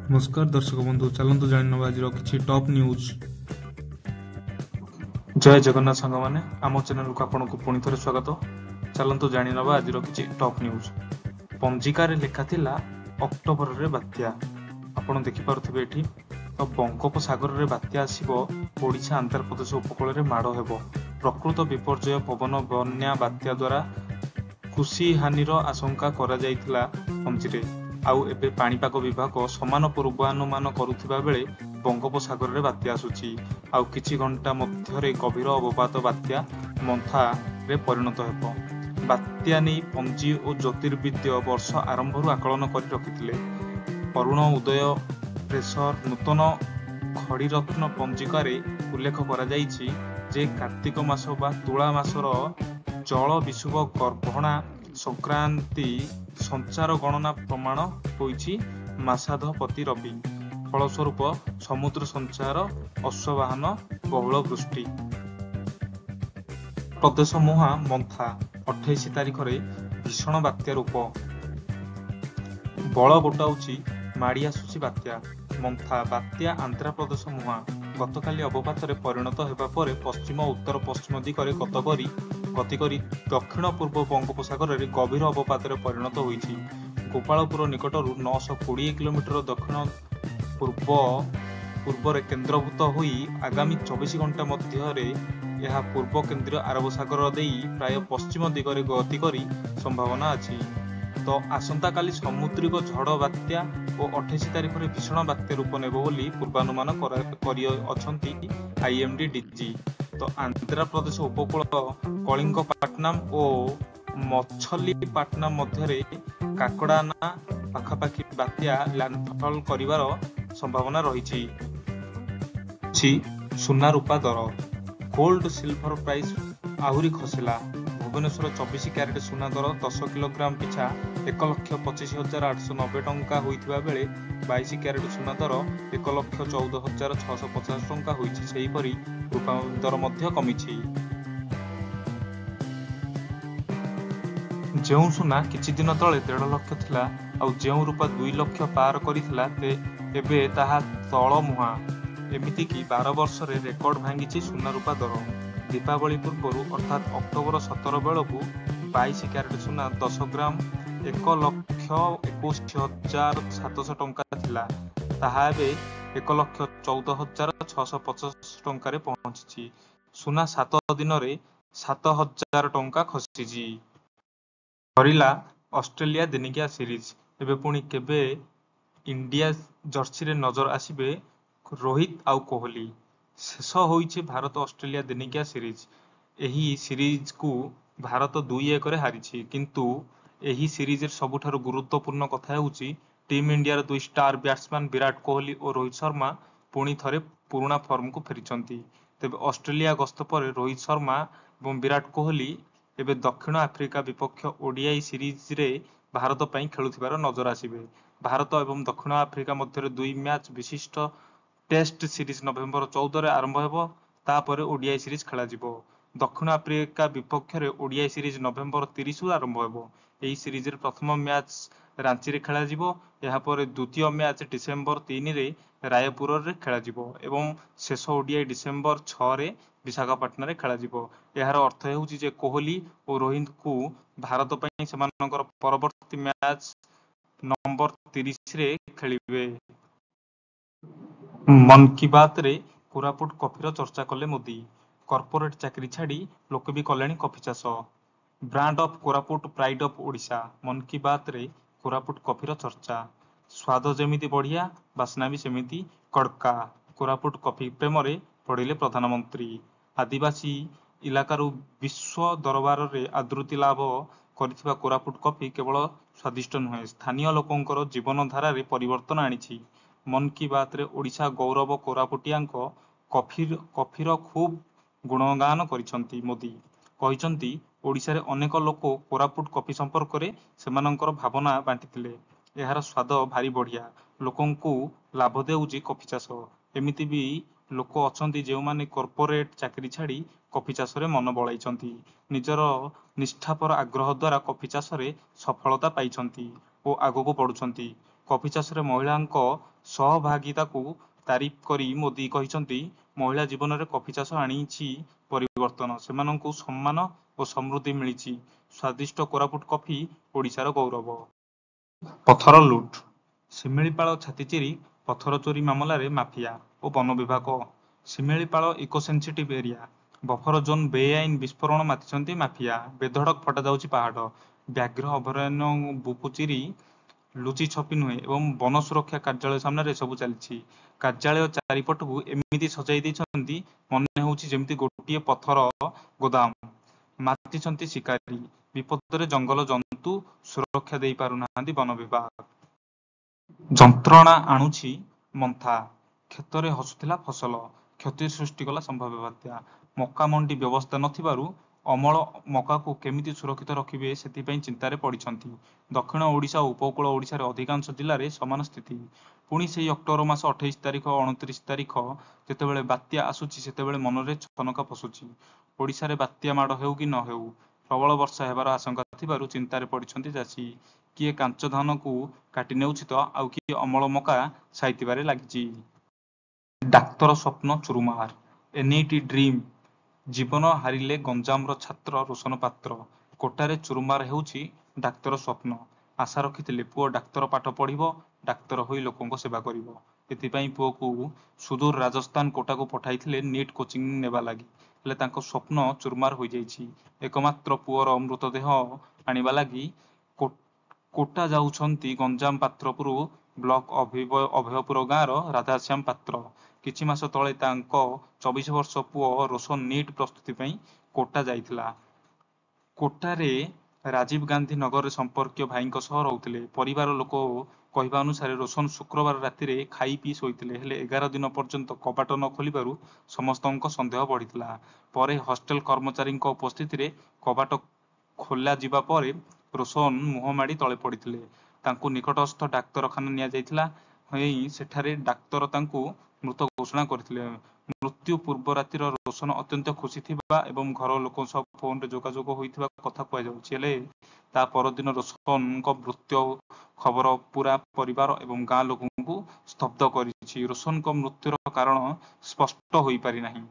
नमस्कार दर्शक बंधु चलतु जान आज किसी टॉप न्यूज। जय जगन्नाथ सांग मैंने आम चैनल को आपन को पुणी थे स्वागत। चलतु जानी नवा आज किसी टॉप न्यूज। पंजिकार लिखा थिला अक्टोबर रे बात्या आपन देखि पारुथिबे एठी। तो बंगोपसागर रे बात्या आसीबो ओडिशा आंध्र प्रदेश उपकूल रे माड़ हेबो। प्रकृत विपर्यय पवन बन्या बात्या द्वारा कृषि हानिर आशंका करा जायतिला पंजिरे। आउ एबे पाणीपाग विभाग समान पूर्वानुमान करुथिबा बेले बंगोपसागर रे बात्या आसुची। आउ किछि घंटा मध्यरे गभीर अवपात बात्या मंथा रे परिणत हेबो। बात्या नै पंजी और ज्योतिर्विद्य वर्ष आरंभरू आकलन करि रखिथिले। अरुण उदय प्रेसर नूतन खड़ीरत्न पंजिकारे उल्लेख करा जायछि जे कार्तिक मास बा तुला मासर जल विषुव गर्भणा संक्रांति संचार गणना प्रमाण होइछि मासाधपति रवि। फलस्वरूप समुद्र संचार अश्ववाहन बहुल वृष्टि। प्रदेश मुहा मंथा 28 तारिख रे भीषण बात्या रूप बल गोटाउछि माड़ी आसुछि बात्या। मंथा बात्या आंध्र प्रदेश मुहा गतकाली अवपात परिणत हेबा परे पश्चिम उत्तर पश्चिम दिगरे गति करी दक्षिण पूर्व बंगोपसागर रे गभीर अवपात परिणत होइछि। गोपालपुर निकटरू 920 किलोमीटर दक्षिण पूर्व केन्द्रभूत होई आगामी 24 घंटा मध्य यह पूर्व केन्द्रीय अरब सागर देई प्राय पश्चिम दिगरे गति करी संभावना अछि। तो आसंता काली समुद्रिक झड़ बात्या और 28 तारिख रे भीषण बात्या रूप नेबो बोली पूर्वानुमान करि अछंती आईएमडी डीजी। तो आंध्र प्रदेश उपकूल कलिंगपाटनम और मछलीपाटनम मध्य काकड़ाना पाखापाखि बात्या लैंडफॉल करिवार संभावना रही। सुना रूपा दर गोल्ड सिल्वर प्राइस आहुरी खसिला। भुवनेश्वर 24 क्यारेट सुना दर 10 किलोग्राम पिछा 1,25,890 टंका होइथिबा बेले 22 क्यारेट सुना दर 1,14,650 टंका होइछि। सेहीपरि रूपा दर मध्य कमिछि। जेउ सुना किछि दिन तले 1.5 लाख थिला आ जेउ रूपा 2 लाख पार करिथिला एबे ताहा तळ मुहा। एमिति कि 12 वर्ष रे रेकर्ड भांगिछि सुना रूपा दर। दीपावली पूर्व अर्थात अक्टोबर 17 बेलू 22 क्यारेट सुना 10 ग्राम 1,21,700 टंका थिला। ताहा एबे 1,14,650 टंका पहुंची। सुना 7 दिन रे 7,000 टंका खसिछि। हरिला ऑस्ट्रेलिया दिनिकिया सीरीज। एबे पुणी केबे इंडिया जर्सी रे नजर आसीबे रोहित आउ कोहली। शेष होइछि भारत ऑस्ट्रेलिया दिनिकिया सीरीज। एही सीरीज को भारत 2-1 रे हारिछि। किंतु एही सीरीज रे सबुठारु गुरुत्वपूर्ण कथा हेउछि टीम इंडिया रे 2 स्टार बैट्समैन विराट कोहली और रोहित शर्मा पुणी थरे पुराना फॉर्म को फेरिचंती। तेबे ऑस्ट्रेलिया गस्त पर रोहित शर्मा और विराट कोहली एबे दक्षिण आफ्रिका विपक्ष ओडीआई सीरीज रे भारत पई खेलुथिबार नजर आसीबे। भारत एवं दक्षिण आफ्रिका मध्य 2 मैच विशिष्ट टेस्ट सीरीज नवेम्बर 14 रे आरंभ हेबो। तापर ओडीआई सीरीज खेला जिवो। दक्षिण आफ्रिका विपक्ष रे ओडीआई सीरीज नवेम्बर 30 रु आरंभ हेबो। एही सीरीज रे प्रथम मैच रांची रे खेला जिवो। एहा पर द्वितीय मैच डिसेंबर 3 रे रायपुर रे खेला जिवो एवं शेष ओडीआई डिसेंबर 6 रे विशाखापट्टनम रे खेला जिवो। एहार अर्थ हेउछि जे कोहली और रोहित को भारत पई सेमानकर परवर्ती मैच नंबर 30 रे खेलिबे। मन की बात रे कोरापुट कॉफीर चर्चा कले मोदी। कॉर्पोरेट चाकरी छाड़ी लोक भी कलेनी कॉफी चाष। Brand of Koraput pride of Odisha. मन की बात रे कोरापुट कॉफीर चर्चा। स्वाद जेमिति बढ़िया बास्ना भी सेमिति कड़का। कोरापुट कॉफी प्रेम रे पड़िले प्रधानमंत्री। आदिवासी इलाकारु विश्व दरबार रे आदृति लाभ करिथिबा कोरापुट कॉफी केवल स्वादिष्ट नुहे स्थानीय लोकंकर जीवन धारा रे परिवर्तन आनिछि। मन की बात रे ओडिशा गौरव कोरापुटियांको कॉफीर खूब गुणगान करिसंती। मोदी कहिसंती ओडिशा रे अनेक लोक कोरापुट कॉफी संपर्क रे सेमानंकर भावना बांटिथिले। एहार स्वाद भारी बढ़िया लोकंकु लाभ देउछि कॉफी चाष। एमिति भी लोक अछंती जे माने कॉर्पोरेट चाकरी छाड़ी कॉफी चाष रे मन बळाइछंती। निजर निष्ठापर आग्रह द्वारा कॉफी चाष रे सफलता पाइछंती और आगको बढ़ुछंती। କଫି ଚାଷରେ ମହିଳାଙ୍କ ସହଭାଗିତାକୁ ତାରିଫ କରି ମୋଦି କହିଛନ୍ତି, ମହିଳା ଜୀବନରେ କଫି ଚାଷ ଆଣିଛି ପରିବର୍ତ୍ତନ, ସେମାନଙ୍କୁ ସମ୍ମାନ ଓ ସମୃଦ୍ଧି ମିଳିଛି। ସ୍ୱାଦିଷ୍ଟ କୋରାପୁଟ କଫି ଓଡ଼ିଶାର ଗୌରବ। ପଥର ଲୁଟ୍, ଶିମିଳିପାଳ ଛାତିଚିରି ପଥର ଚୋରି ମାମଲାରେ ମାଫିଆ ଓ ବନ ବିଭାଗ। ଶିମିଳିପାଳ ଇକୋସେନ୍ସିଟିଭ୍ ଏରିଆ ବଫର ଜୋନ୍ ବେଆଇନ ବିସ୍ଫୋରଣ ମାତିଛନ୍ତି ମାଫିଆ। ବେଧଡ଼କ ଫଟାଯାଉଛି ପାହାଡ଼। ବ୍ୟାଘ୍ର ଅଭୟାରଣ୍ୟ ବୁକୁ ଚିରି ଲୁଚି ଛପି ନୁହେଁ ଏବଂ ବନ ସୁରକ୍ଷା କାର୍ଯ୍ୟାଳୟ ସାମ୍ନାରେ ଏସବୁ ଚାଲିଛି। କାର୍ଯ୍ୟାଳୟ ଚାରିପଟକୁ ଏମିତି ସଜାଇ ଦେଇଛନ୍ତି, ମନେ ହେଉଛି ଯେମିତି ଗୋଟିଏ ପଥର ଗୋଦାମ। ମାତିଛନ୍ତି ଶିକାରୀ, ବିପଦରେ ଜଙ୍ଗଲ ଜନ୍ତୁ, ସୁରକ୍ଷା ଦେଇ ପାରୁନାହାନ୍ତି ବନ ବିଭାଗ। ଯନ୍ତ୍ରଣା ଆଣୁଛି ମନ୍ଥା, କ୍ଷେତରେ ହସୁଥିଲା ଫସଲ, କ୍ଷତି ସୃଷ୍ଟି କଲା ସମ୍ଭାବ୍ୟ ବାତ୍ୟା। ମକା ମଣ୍ଡି ବ୍ୟବସ୍ଥା ନଥିବାରୁ ଅମଳ ମକାକୁ କେମିତି ସୁରକ୍ଷିତ ରଖିବେ ସେଥିପାଇଁ ଚିନ୍ତାରେ ପଡ଼ିଛନ୍ତି। ଦକ୍ଷିଣ ଓଡ଼ିଶା ଓ ଉପକୂଳ ଓଡ଼ିଶାରେ ଅଧିକାଂଶ ଜିଲ୍ଲାରେ ସମାନ ସ୍ଥିତି। ପୁଣି ସେହି ଅକ୍ଟୋବର ମାସ 28 ତାରିଖ 29 ତାରିଖ ଯେତେବେଳେ ବାତ୍ୟା ଆସୁଛି ସେତେବେଳେ ମନରେ ଛନକା ପଶୁଛି। ଓଡ଼ିଶାରେ ବାତ୍ୟା ମାଡ଼ ହେଉ କି ନ ହେଉ, ପ୍ରବଳ ବର୍ଷା ହେବାର ଆଶଙ୍କା ଥିବାରୁ ଚିନ୍ତାରେ ପଡ଼ିଛନ୍ତି ଚାଷୀ। କିଏ କାଞ୍ଚ ଧାନକୁ କାଟି ନେଉଛି ତ ଆଉ କିଏ ଅମଳ ମକା ସାଇତିବାରେ ଲାଗିଛି। ଡାକ୍ତର ସ୍ୱପ୍ନ ଚୁରୁମାର, ଏନ୍ଇଟି ଡ୍ରିମ୍ ଜୀବନ ହାରିଲେ ଗଞ୍ଜାମର ଛାତ୍ର ରୋଶନ ପାତ୍ର। କୋଟାରେ ଚୁରୁମାର ହେଉଛି ଡାକ୍ତର ସ୍ୱପ୍ନ। ଆଶା ରଖିଥିଲେ ପୁଅ ଡାକ୍ତର ପାଠ ପଢ଼ିବ, ଡାକ୍ତର ହୋଇ ଲୋକଙ୍କ ସେବା କରିବ। ଏଥିପାଇଁ ପୁଅକୁ ସୁଦୂର ରାଜସ୍ଥାନ କୋଟାକୁ ପଠାଇଥିଲେ ନିଟ୍ କୋଚିଂ ନେବା ଲାଗି। ହେଲେ ତାଙ୍କ ସ୍ୱପ୍ନ ଚୁରମାର ହୋଇଯାଇଛି। ଏକମାତ୍ର ପୁଅର ମୃତଦେହ ଆଣିବା ଲାଗି କୋଟା ଯାଉଛନ୍ତି ଗଞ୍ଜାମ ପାତ୍ରପୁର ବ୍ଲକ ଅଭୟପୁର ଗାଁର ରାଧାଶ୍ୟାମ ପାତ୍ର। କିଛି ମାସ ତଳେ ତାଙ୍କ 24 ବର୍ଷ ପୁଅ ରୋଶନ ନିଟ୍ ପ୍ରସ୍ତୁତି ପାଇଁ କୋଟା ଯାଇଥିଲା। କୋଟାରେ ରାଜୀବ ଗାନ୍ଧୀ ନଗରରେ ସମ୍ପର୍କୀୟ ଭାଇଙ୍କ ସହ ରହୁଥିଲେ। ପରିବାର ଲୋକ କହିବା ଅନୁସାରେ ରୋଶନ ଶୁକ୍ରବାର ରାତିରେ ଖାଇ ପିଇ ଶୋଇଥିଲେ। ହେଲେ 11 ଦିନ ପର୍ଯ୍ୟନ୍ତ କବାଟ ନ ଖୋଲିବାରୁ ସମସ୍ତଙ୍କ ସନ୍ଦେହ ବଢ଼ିଥିଲା। ପରେ ହଷ୍ଟେଲ କର୍ମଚାରୀଙ୍କ ଉପସ୍ଥିତିରେ କବାଟ ଖୋଲାଯିବା ପରେ ରୋଶନ ମୁହଁ ମାଡ଼ି ତଳେ ପଡ଼ିଥିଲେ। ତାଙ୍କୁ ନିକଟସ୍ଥ ଡାକ୍ତରଖାନା ନିଆଯାଇଥିଲା। ସେଠାରେ ଡାକ୍ତର ତାଙ୍କୁ ମୃତ ଘୋଷଣା କରିଥିଲେ। ମୃତ୍ୟୁ ପୂର୍ବ ରାତିର ରୋଶନ ଅତ୍ୟନ୍ତ ଖୁସି ଥିବା ଏବଂ ଘର ଲୋକଙ୍କ ସହ ଫୋନରେ ଯୋଗାଯୋଗ ହୋଇଥିବା କଥା କୁହାଯାଉଛି। ହେଲେ ତା ପରଦିନ ରୋଶନଙ୍କ ମୃତ୍ୟୁ ଖବର ପୁରା ପରିବାର ଏବଂ ଗାଁ ଲୋକଙ୍କୁ ସ୍ତବ୍ଧ କରିଛି। ରୋଶନଙ୍କ ମୃତ୍ୟୁର କାରଣ ସ୍ପଷ୍ଟ ହୋଇପାରିନାହିଁ।